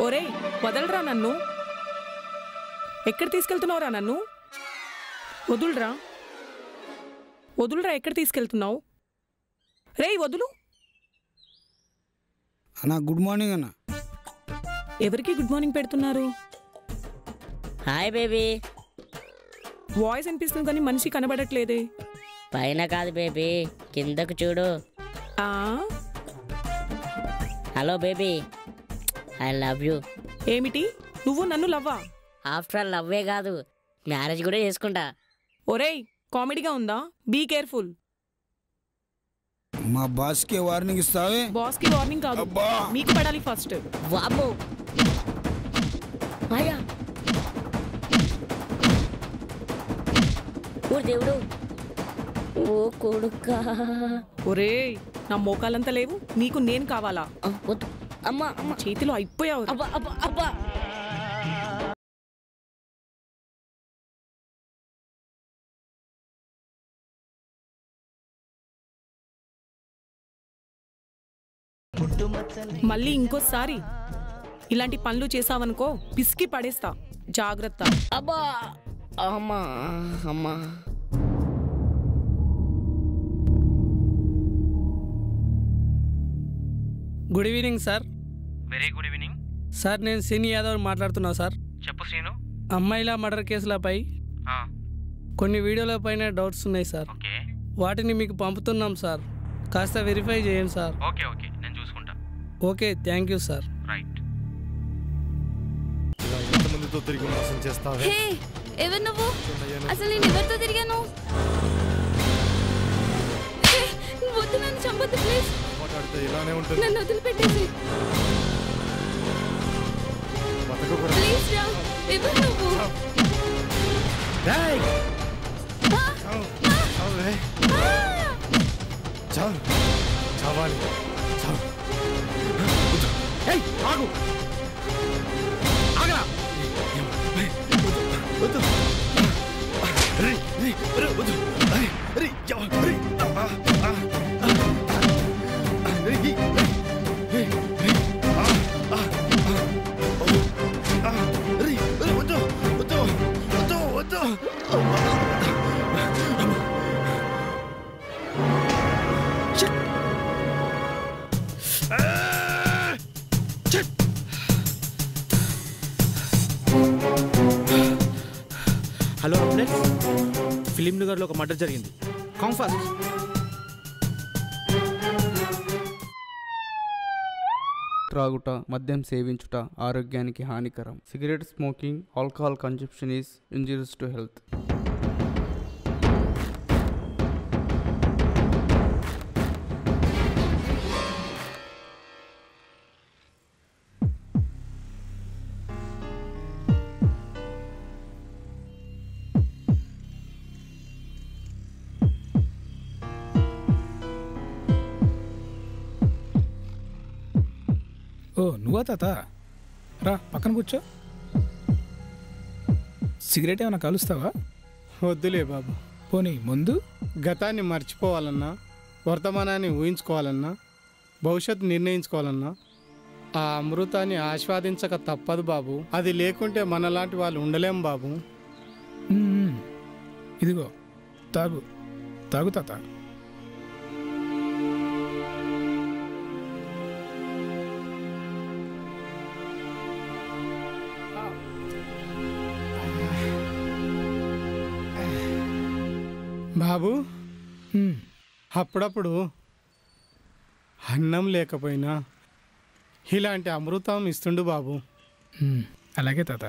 ఒరేయ్ వదలరా నన్ను. ఎక్కడ తీసుకెళ్తున్నావురా నన్ను? వదులురా వదులురా, ఎక్కడ తీసుకెళ్తున్నావు? రేయ్ వదులు. అన్నా గుడ్ మార్నింగ్ అన్న. ఎవరికి గుడ్ మార్నింగ్ పెడుతున్నారు? Hi baby. వాయిస్ అనిపిస్తుంది కానీ మనిషి కనబడట్లేదే. పైన కాదు బేబీ, కిందకు చూడు. Hello baby, I love you. ఏమిటి నువ్వు నన్ను లవ్వా? ఆఫ్టర్ ఆల్ లవ్వే కాదు, మ్యారేజ్ కూడా చేసుకుంటా. ఒరేయ్ కామెడీగా ఉందా? Be careful. మా బాస్కి వార్నింగ్ ఇస్తావే? బాస్కి వార్నింగ్ కాదు, మీకు పడాలి ఫస్ట్. వామ్మో అయ్యా, ఓ దేవుడు, ఓ కొడుకా. ఒరేయ్ నా మోకాలంతా లేవు, నీకు నేను కావాలా? వద్దు అమ్మా, అమ్మ చేతిలో అయిపోయావు. అబ్బా అబ్బా అబ్బా. మళ్ళీ ఇంకోసారి ఇలాంటి పనులు చేసావనుకో పిసికి పడేస్తా, జాగ్రత్త. అబ్బా అమ్మా అమ్మా. Good evening sir. Very good evening sir, నేను శ్రీని యాదవ్ మాట్లాడుతున్నా సార్. చెప్పు శ్రీను. అమ్మాయిల మర్డర్ కేసులపై కొన్ని వీడియోల పైన డౌట్స్ ఉన్నాయి సార్. ఓకే, వాటిని మీకు పంపుతున్నాం సార్, కాస్త వెరిఫై చేయండి సార్. ఓకే ఓకే, నేను చూసుకుంటా. Okay, thank you sir. Right. ఎంతమందితో తిరిగి మోసం చేస్తావే? హే, ఎవరు నువ్వు? అసలు నేను ఎవరితో తిరిగాను? వద్దు, నన్ను చంపొద్దు ప్లీజ్. మాట్లాడితే ఇలానే ఉంటుంది. నన్ను వదిలిపెట్టేసి ప్లీజ్ రా. ఎవరు నువ్వు? చావాలి. ఆగు, ఆగరా. హలో అంబులెన్స్, ఫిలిం నగర్లో ఒక మర్డర్ జరిగింది, కమ్ ఫాస్ట్. త్రాగుట, మద్యం సేవించుట ఆరోగ్యానికి హానికరం. Cigarette smoking, alcohol consumption is injurious to health. ఓ నువ్వా తాత? రా పక్కన కూర్చో. సిగరెట్ ఏమైనా కాలుస్తావా? వద్దులే బాబు. పోనీ ముందు గతాన్ని మర్చిపోవాలన్నా, వర్తమానాన్ని ఊహించుకోవాలన్నా, భవిష్యత్తు నిర్ణయించుకోవాలన్నా ఆ అమృతాన్ని ఆస్వాదించక తప్పదు బాబు. అది లేకుంటే మనలాంటి వాళ్ళు ఉండలేం బాబు. ఇదిగో తాగు, తాగు తాత. బాబు అప్పుడప్పుడు అన్నం లేకపోయినా ఇలాంటి అమృతం ఇస్తుండు బాబు. అలాగే తాత.